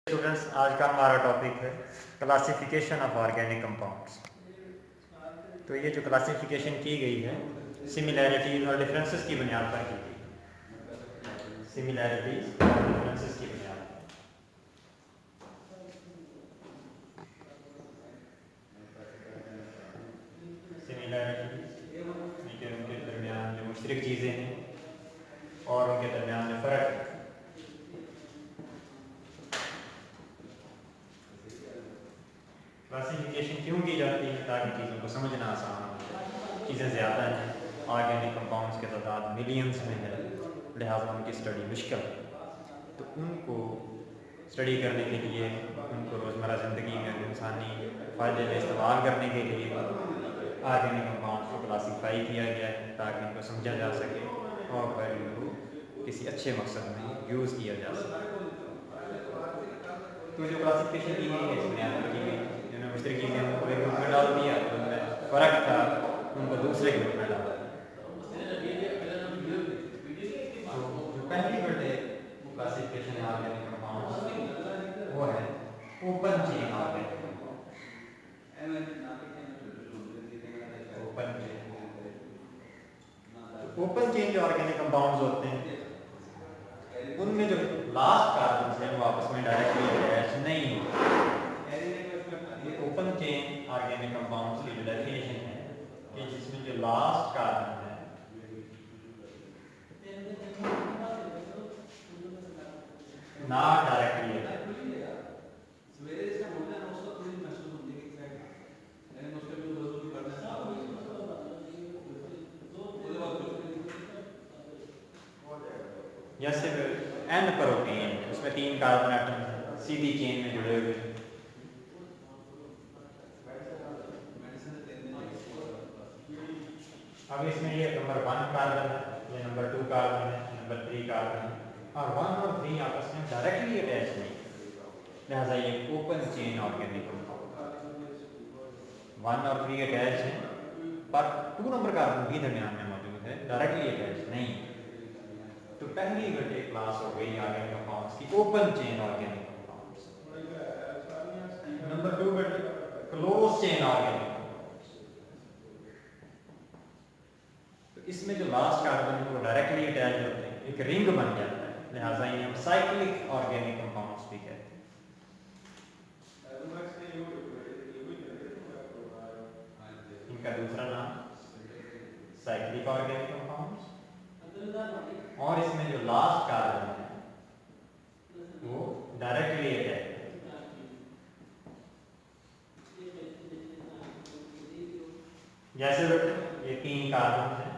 Students, आज का हमारा टॉपिक है क्लासिफिकेशन ऑफ ऑर्गेनिक कंपाउंड्स। तो ये जो क्लासिफिकेशन की गई है सिमिलैरिटीज और डिफरेंसेस की बुनियाद पर की गई है। सिमिलैरिटीज और डिफरेंसेस की बुनियाद पर। सिमिलैरिटीज उनके दरमियान जो मुश्तरक चीज़ें हैं और उनके दरमियान जो फ़र्क है। क्लासिफिकेशन क्यों की जाती है? ताकि चीज़ों को समझना आसान हो। चीज़ें ज़्यादा हैं, ऑर्गेनिक कंपाउंड्स के तादाद मिलियंस में है, लिहाजा उनकी स्टडी मुश्किल है। तो उनको स्टडी करने के लिए, उनको रोज़मर्रा ज़िंदगी में इंसानी फ़ायदे में इस्तेमाल करने के लिए ऑर्गेनिक कंपाउंड्स को क्लासीफाई किया गया है ताकि इनको समझा जा सके और फिर इनको किसी अच्छे मकसद में यूज़ किया जा सके। तो जो क्लासिफिकेशन की गई है इस बुनियाद पर की गई, जिन्होंने मुश्तरक चीज़ें उनको एक ग्रुप में डाल दिया, तो उनमें फ़र्क था उनको दूसरे ग्रुप में डाल दिया। तो जो पहली बड़े क्लासिफिकेशन है ऑर्गेनिक कंपाउंड्स वो है open chain organic compound. Open chain जो ऑर्गेनिक कंपाउंड्स होते हैं उनमें जो लास्ट कार्बन है वो आपस में डायरेक्टली अटैच नहीं होते। ये ओपन चेन ऑर्गेनिक कंपाउंड्स की जो डेफिनेशन है कि जिसमें जो लास्ट कार्बन है ना डायरेक्टली अटैच। जैसे एन प्रोटीन, उसमें 3 कार्बन एटम सीधी चेन में जुड़े हुए हैं। अब इसमें ये नंबर 1 कार्बन है, ये नंबर 2 कार्बन है, नंबर 3 कार्बन है, और 1 और 3 आपस में डायरेक्टली अटैच नहीं, लिहाजा ये ओपन चेन ऑर्गेनिक कंपाउंड। 1 और 3 अटैच हैं पर 2 नंबर कार्बन भी दरमियान में मौजूद है, डायरेक्टली अटैच नहीं। तो पहली घटे क्लास हो गई ऑर्गेनिक कंपाउंड्स की open chain organic compounds. Number 2 घटे क्लोज चेन ऑर्गेनिक कंपाउंड्स। तो इसमें जो लास्ट कार्बन है वो डायरेक्टली अटैच होते हैं, एक रिंग बन जाता है, लिहाजा इन्हें हम साइक्लिक ऑर्गेनिक कंपाउंड्स भी कहते हैं। इनका दूसरा नाम साइक्लिक ऑर्गेनिक कंपाउंड्स। और इसमें जो लास्ट कार्बन है वो डायरेक्टली अटैच है। जैसे ये 3 कार्बन है,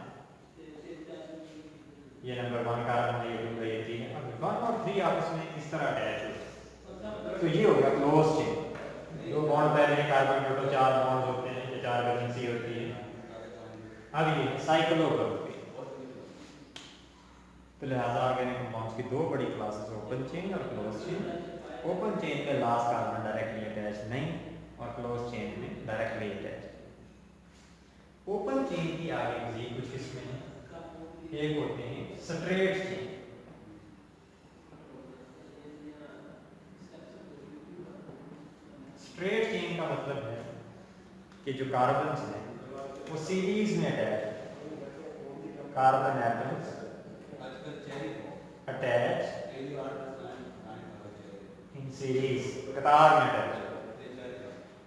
ये नंबर 1 कार्बन है, ये 2 है, ये 3 है। अब 1 और 3 आपस में इस तरह अटैच होते हैं, तो ये होगा क्लोज चेन। 2 बॉन्ड पहले कार्बन टोटल 4 बॉन्ड होते हैं, ये 4 वैलेंसी होती है। अब ये साइक्लो ग्रुप, तो लिहाजा ऑर्गेनिक कंपाउंड्स की 2 बड़ी क्लासेस ओपन चेन और क्लोज चेन। ओपन चेन में लास्ट कार्बन डायरेक्टली अटैच नहीं और क्लोज चेन में डायरेक्टली अटैच। ओपन चेन की आगे मजीद कुछ किस्में हैं। एक होते हैं स्ट्रेट चेन। स्ट्रेट चेन का मतलब है कि जो कार्बन हैं वो सीरीज में अटैच है। Carbon atoms attach in series, कतार में अटैच,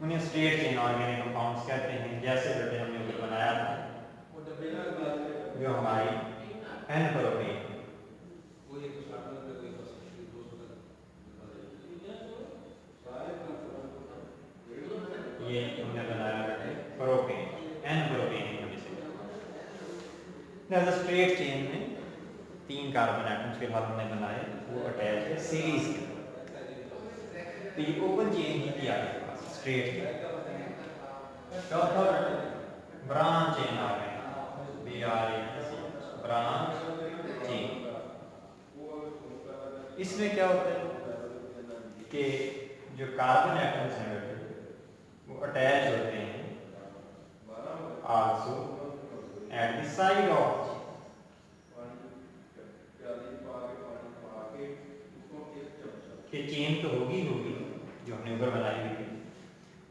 उन्हें स्ट्रेट चेन ऑर्गेनिक कंपाउंड्स कहते हैं। जैसे बेटे हमने ऊपर बनाया था जो हमारी एन प्रोटीन, ये हमने बनाया बेटे प्रोटीन, एन प्रोटीन हमने स्ट्रेट चेन में 3 कार्बन एटम्स के बाद हमने बनाए, वो अटैच है सीरीज के। तो ये ओपन चेन ही की आगे पास स्ट्रेट चेन। चौथा ब्रांच चेन आ गए, ब्रांच चेन। इसमें क्या होता है कि जो कार्बन एटम्स हैं वो अटैच होते हैं also at the side of कि चेन चेन तो होगी होगी जो हमने ऊपर बनाई हुई थी,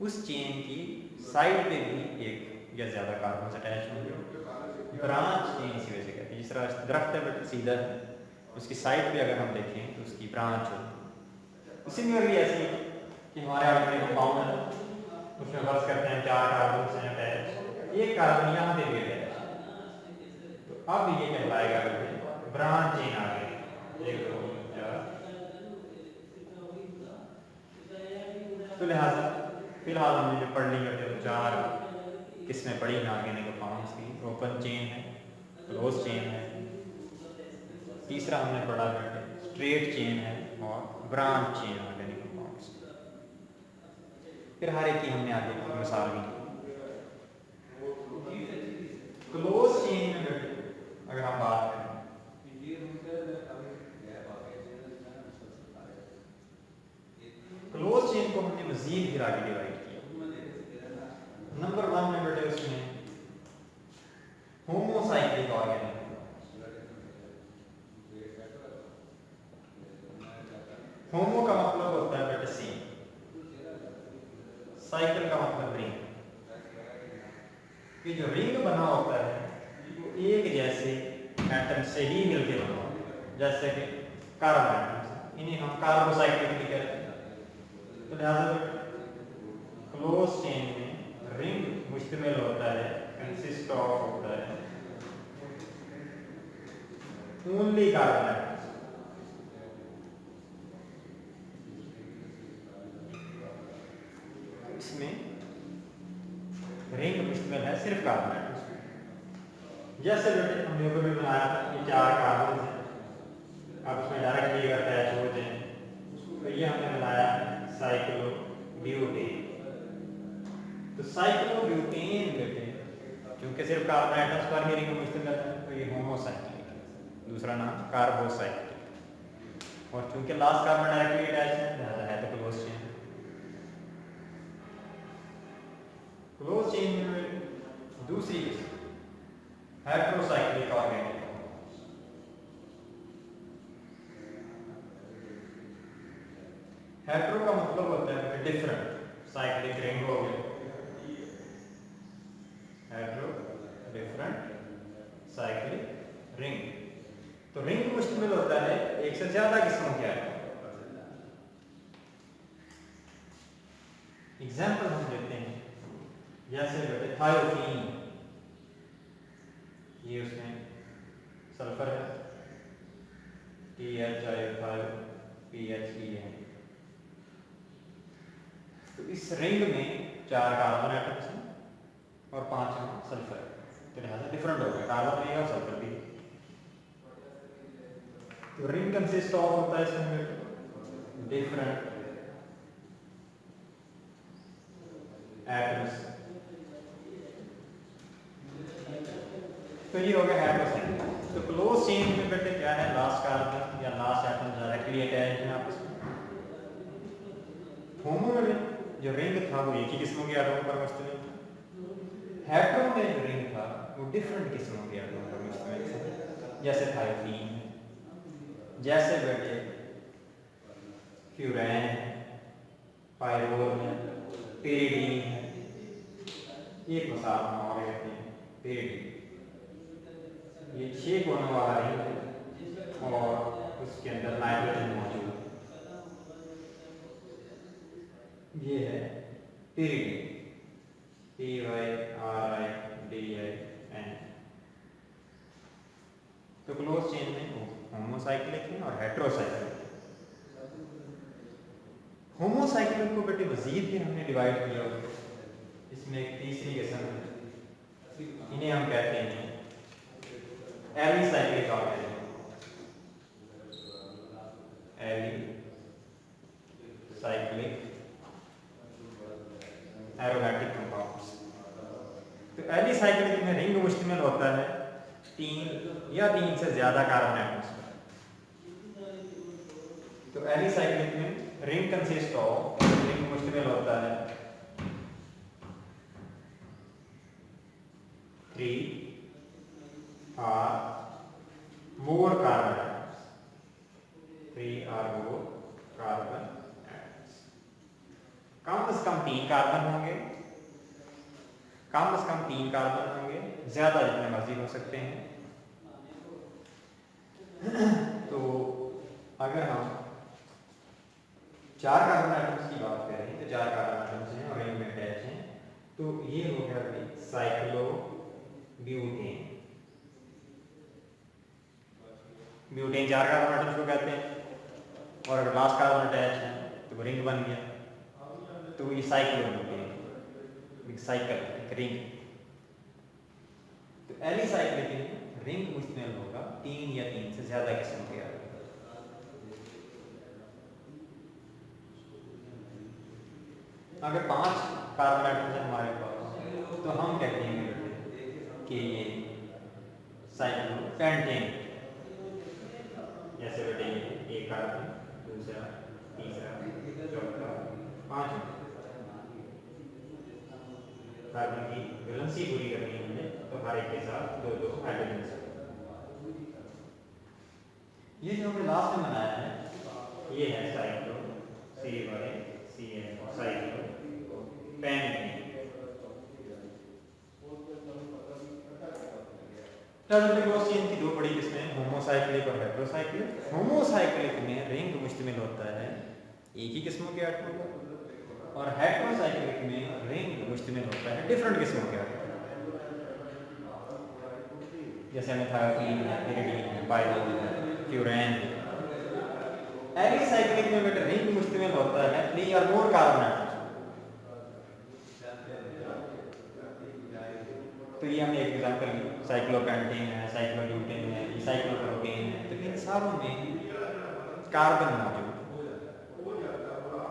उस चेन की साइड पे भी एक या ज़्यादा कार्बन अटैच होंगे। ब्रांच चेन इसी वजह से कहते हैं। जिस तरह दरख्त है बट सीधा है, उसकी साइड पे अगर हम देखें तो उसकी ब्रांच होती है। उसी में भी ऐसे कि हमारे ऑर्गेनिक कंपाउंड है, उसमें फर्ज करते हैं 4 कार्बन से अटैच, एक कार्बन यहाँ पे भी अटैच, तो अब ये कहलाएगा ब्रांच चेन आ गई। 1 2 3 4। तो लिहाजा फिलहाल हमने जो पढ़ ली है जो 4 किस्में पढ़ी ऑर्गेनिक कंपाउंड्स की, ओपन चेन है, क्लोज चेन है, तीसरा हमने पढ़ा स्ट्रेट चेन है और ब्रांच चेन ऑर्गेनिक कंपाउंड्स। फिर हर एक की हमने आगे मिसाल भी दी। क्लोज चेन में अगर हम बात करें, क्लोज चेन को हमने मजीद फिर आगे डिवाइड किया। नंबर 1 में बेटे उसमें होमोसाइक्लिक ऑर्गेनिक। होमो का मतलब होता है बेटे सेम, साइकिल का मतलब रिंग। कि जो रिंग बना होता है वो एक जैसे एटम से ही मिलके बना होता है, जैसे कि कार्बन एटम्स, इन्हें हम कार्बोसाइक्लिक भी कहते हैं। तो लिहाजा क्लोज चेन में रिंग मुश्तमिल होता है, कंसिस्ट ऑफ होता है ओनली कार्बन एटम्स। इसमें रिंग मुश्तमिल है सिर्फ कार्बन एटम्स। जैसे बेटे हमने ऊपर भी बनाया था ये 4 कार्बन है, अब इसमें डायरेक्टली अगर अटैच हो जाए तो ये हमने बनाया साइक्लोब्यूटेन। तो साइक्लोब्यूटेन बेटे क्योंकि सिर्फ कार्बन एटम्स पर ही रिंग मुश्तमिल है तो ये होमोसाइक्लिक है, दूसरा नाम कार्बोसाइक्लिक। और चूंकि लास्ट कार्बन डायरेक्टली अटैच है लिहाजा है तो क्लोज चेन। क्लोज चेन में दूसरी हेटेरोसाइक्लिक ऑर्गेनिक। हेटेरो का मतलब होता है डिफरेंट, साइक्लिक रिंग हो गया, हेटेरो डिफरेंट साइक्लिक रिंग। तो रिंग मुश्तमिल होता है एक से ज्यादा किस्मों के आइटम। एग्जाम्पल हम देते हैं, जैसे बेटे थायोफीन, ये उसमें सल्फर है, THIO है। तो इस रिंग में 4 कार्बन एटम्स हैं और 5 सल्फर है, तो लिहाजा डिफरेंट हो गया, कार्बन भी और सल्फर भी। तो रिंग कंसिस्ट ऑफ होता है इसमें डिफरेंट एटम्स। तो ये हो गया हेटेरोसाइक्लिक। तो क्लोज चेन में बेटे क्या है, लास्ट कार्बन या लास्ट एटम डायरेक्टली अटैच है आपस में। होमो में जो रिंग था वो एक ही किस्मों के एटमों पर मुश्तमिल था। हेटेरो में जो रिंग था वो डिफरेंट किस्मों के एटमों पर मुश्तमिल था, जैसे थायोफीन, जैसे बेटे फ्यूरैन, पायरोल है, पेरिडीन है, एक मिसाल हम और लेते हैं पेरिडीन। ये 6 कोनों वाला रिंग है और उसके अंदर नाइट्रोजन मौजूद है, ये है पेरिडीन, PYRIDIN। तो क्लोज चेन में होमोसाइक्लिक है और हेटेरोसाइक्लिक है। होमोसाइक्लिक को बेटे मजीद भी हमने डिवाइड किया, इसमें एक तीसरी किस्म है, इन्हें हम कहते हैं alicyclic organism. Alicyclic aromatic compounds. तो एलिसाइक्लिक में रिंग मुश्तमिल होता है 3 या 3 से ज्यादा कार्बन एटम्स पर। तो एलिसाइक्लिक में रिंग कंसिस्ट ऑफ, रिंग मुश्तमिल होता है 3 or more carbon atoms, 3 or more carbon से कम 3 कार्बन होंगे, कम से कम 3 कार्बन होंगे, ज़्यादा जितने मर्जी हो सकते हैं। तो अगर हम 4 कार्बन एटम्स की बात करें तो 4 कार्बन एटम्स हैं और रिंग में अटैच हैं, तो ये हो गया भाई साइक्लोब्यूटेन। ब्यूटेन 4 कार्बन एटम्स को कहते हैं, और अगर लास्ट कार्बन अटैच है तो वो रिंग बन गया, तो ये साइक्लोब्यूटेन, साइकिल रिंग। तो एलिसाइक्लिक में रिंग मुश्तमिल होगा 3 या 3 से ज्यादा किस्म के आगे। अगर 5 कार्बन एटम्स है हमारे पास तो हम कहते हैं कि ये साइक्लोपेंटेन। जैसे बेटे एक कार्बन, दूसरा, तीसरा, चौथा, पांचवा कार्बन की वैलेंसी पूरी करनी है हमने, तो हर एक के साथ 2-2 हाइड्रोजन। ये जो हमने लास्ट में बनाया है ये है साइक्लो CH साइक्लोपेंटेन। चेन की 2 बड़ी किस्में होमोसाइक्लिक और हेटेरोसाइक्लिक। होमोसाइक्लिक में रिंग मुश्तमिल होता है एक ही किस्मों के एटमों पर, और हेटेरोसाइक्लिक में रिंग मुश्तमिल होता है डिफरेंट किस्मों के एटमों पर। जैसे मिथाइल है, pyridine है, पाइरोल है, फ्यूरेन है। एलिसाइक्लिक में बेटा रिंग मुश्तमिल होता है 3 और मोर कार्बन एटम्स। तो ये हमने एक एग्जांपल ली, साइक्लोपेंटेन है, साइक्लोब्यूटेन है, साइक्लोप्रोपेन है, तो इन सारों में कार्बन मौजूद है।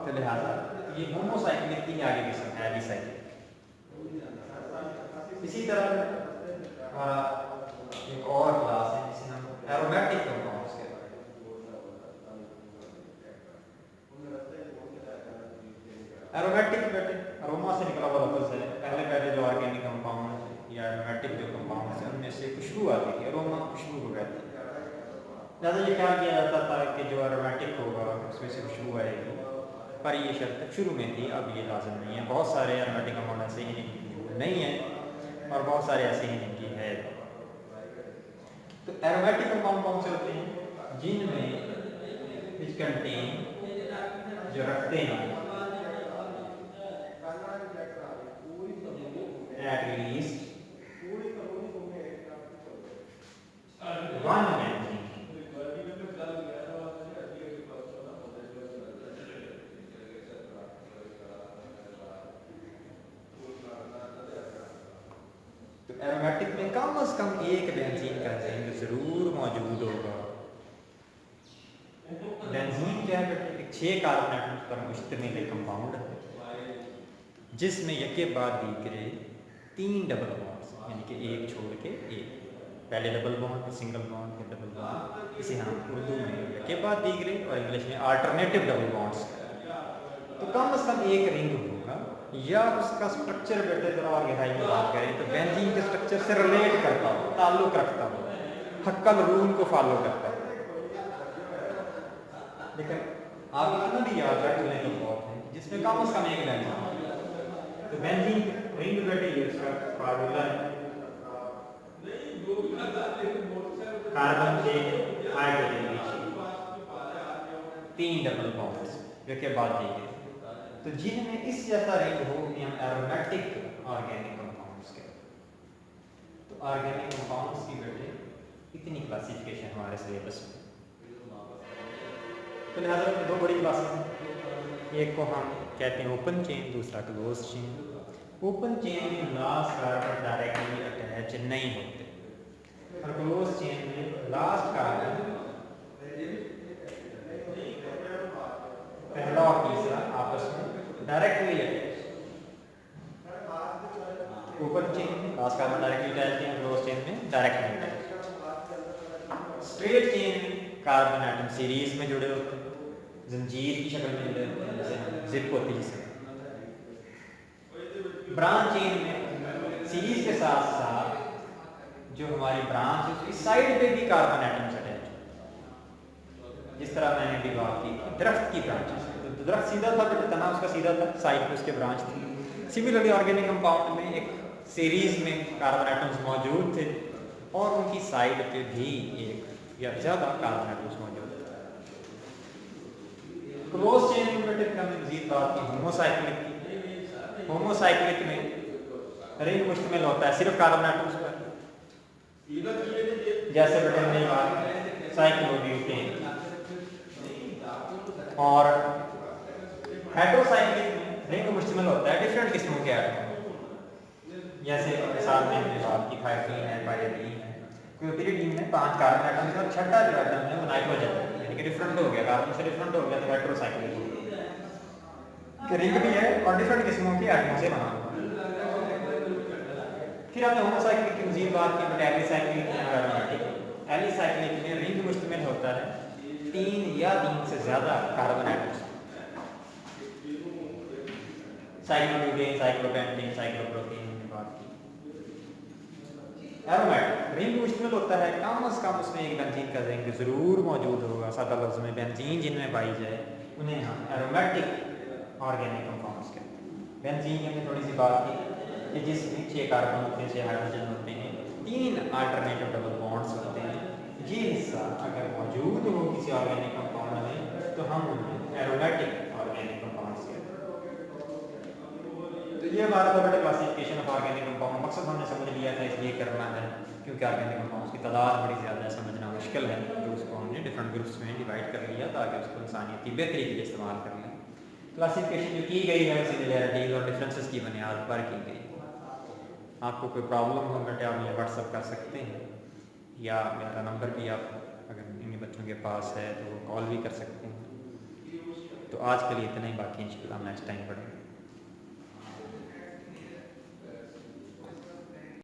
तो लिहाजा ये होमोसाइक्लिक की आगे किस्म है एलिसाइक्लिक। इसी तरह एक और क्लास है जिसे हम एरोमेटिक कंपाउंड्स कहते हैं। एरोमेटिक बेटे अरोमा से निकला हुआ लफ्ज़ है। पहले जो ऑर्गेनिक कंपाउंड या एरोमेटिक जो कंपाउंड्स हैं उनमें से खुशबू आती थी, अरोमा खुशबू को कहते हैं। ज़्यादा ये ख्याल किया जाता था कि जो एरोमेटिक होगा उसमें से खुशबू आएगी, पर ये शर्त शुरू में थी, अब ये लाजम नहीं है। बहुत सारे एरोमेटिक कंपाउंड ऐसे हैं जिनकी नहीं है और बहुत सारे ऐसे हैं जिनकी है। तो एरोमेटिक कंपाउंड कौन से होते हैं? जिनमें विच कंटेन, जो रखते हैं at least one benzene। तो एरोमेटिक में कम से कम एक बेंजीन का एंजाइम जरूर मौजूद होगा। बेंजीन क्या है बेटे? 6 कार्बन एटम्स पर मुश्तमिल एक कंपाउंड है जिसमें यके बाद दीगरे 3 डबल बॉन्ड्स, यानी कि एक छोड़ के एक, पहले डबल बॉन्ड फिर सिंगल बॉन्ड फिर डबल बॉन्ड, इसे हम उर्दू में यके बाद दीगरे और इंग्लिश में अल्टरनेटिव डबल बॉन्ड्स। तो कम से कम एक रिंग होगा, या उसका स्ट्रक्चर बेटे जरा और गहराई में बात करें तो बेंजीन के स्ट्रक्चर से रिलेट करता हो, ताल्लुक रखता हो, हक्कल रूल को फॉलो करता हो। लेकिन आप इतना भी याद रख लें तो बहुत है जिसमें कम से कम एक बेंजीन। तो बेंजीन रिंग बेटे ये इसका फार्मूला है, कार्बन के हाइड्रोजन 3 डबल बॉन्ड्स जो के बाद देंगे। तो जिनमें इस जैसा रिंग हो कि हम एरोमेटिक ऑर्गेनिक कंपाउंड्स के। तो ऑर्गेनिक कंपाउंड्स की बेटे इतनी क्लासिफिकेशन हमारे सिलेबस में। तो लिहाजा 2 बड़ी क्लासेस हैं, एक को हम कहते हैं ओपन चेन, दूसरा क्लोज चेन। ओपन चेन में लास्ट कार्बन डायरेक्टली अटैच नहीं होते और क्लोज चेन में लास्ट कार्बन पहला और तीसरा आपस में डायरेक्टली अटैच। ओपन चेन में लास्ट कार्बन डायरेक्टली अटैच है, क्लोज चेन में डायरेक्टली अटैच। स्ट्रेट चेन में कार्बन एटम सीरीज में जुड़े होते हैं, जंजीर की शक्ल में जुड़े होते हैं, जैसे जिप होती है। ब्रांच चेन में सीरीज के साथ साथ जो हमारी ब्रांच है उसकी साइड पे भी कार्बन एटम्स अटैच। जिस तरह मैंने भी बात की दरख्त की ब्रांचेस, तो तो दरख्त सीधा था बट तना उसका सीधा था, साइड पे उसके ब्रांच थी। सिमिलरली ऑर्गेनिक कंपाउंड में एक सीरीज में कार्बन एटम्स मौजूद थे और उनकी साइड पे भी एक या ज़्यादा कार्बन एटम्स मौजूद थे। क्लोज चेन एरोमेटिक का हमने मजीद बात की होमोसाइक्लिक की। होमोसाइक्लिक में रिंग मुश्तमिल होता है सिर्फ कार्बन एटम्स पर, जैसे बेटे हमने बात साइक्लोब्यूटेन। और हेटेरोसाइक्लिक में रिंग मुश्तमिल होता है डिफरेंट किस्मों के एटम, जैसे मिसाल में हमने बात की थायमीन है, पायरीन है। प्यूरिडीन में 5 कार्बन एटम्स और छठा जो एटम है वो नाइट्रोजन है, यानी कि डिफरेंट हो गया, कार्बन से डिफरेंट हो गया तो हेटेरोसाइक्लिक हो गया। रिंग भी है और डिफरेंट किस्मों के एटमों से बना हुआ। फिर हमने होमोसाइक्लिक की मजीद बात की, बट एलिसाइक्लिक और एरोमेटिक। एलिसाइक्लिक में रिंग मुश्तमिल होता है 3 या 3 से ज्यादा carbon atoms, cyclobutane, cyclopentane, cyclopropane की बात की। एरोमेटिक रिंग मुश्तमिल होता है कम से कम उसमें एक बेंजीन का रिंग जरूर मौजूद होगा। सादा लफ्ज़ में बेंजीन जिनमें पाई जाए उन्हें हम एरोमेटिक ऑर्गेनिक कंपाउंड्स कहते हैं। बेंजीन की हमने थोड़ी सी बात की कि जिसमें 6 कार्बन होते हैं, 6 हाइड्रोजन होते हैं, 3 अल्टरनेटिव डबल बॉन्ड्स होते हैं। ये हिस्सा अगर मौजूद हो किसी ऑर्गेनिक कंपाउंड में तो हम उन्हें एरोमेटिक ऑर्गेनिक कंपाउंड्स कहते हैं। तो ये हमारा था बेटा क्लासिफिकेशन ऑफ ऑर्गेनिक कंपाउंड। मकसद हमने समझ लिया था इसलिए करना है क्योंकि ऑर्गेनिक कंपाउंड्स की तादाद बड़ी ज़्यादा है, समझना मुश्किल है, तो उसको हमने डिफरेंट ग्रुप्स में डिवाइड कर लिया ताकि उसको इंसानियत की बेहतरी के लिए इस्तेमाल कर लें। क्लासिफिकेशन जो की गई है सिमिलैरिटीज और डिफरेंसेस की बुनियाद पर की गई। आपको कोई प्रॉब्लम हो बेटे आप मुझे व्हाट्सअप कर सकते हैं या मेरा नंबर भी आप अगर इन बच्चों के पास है तो कॉल भी कर सकते हैं। तो आज के लिए इतना ही, बाकी इंशाल्लाह नेक्स्ट टाइम पढ़ेंगे।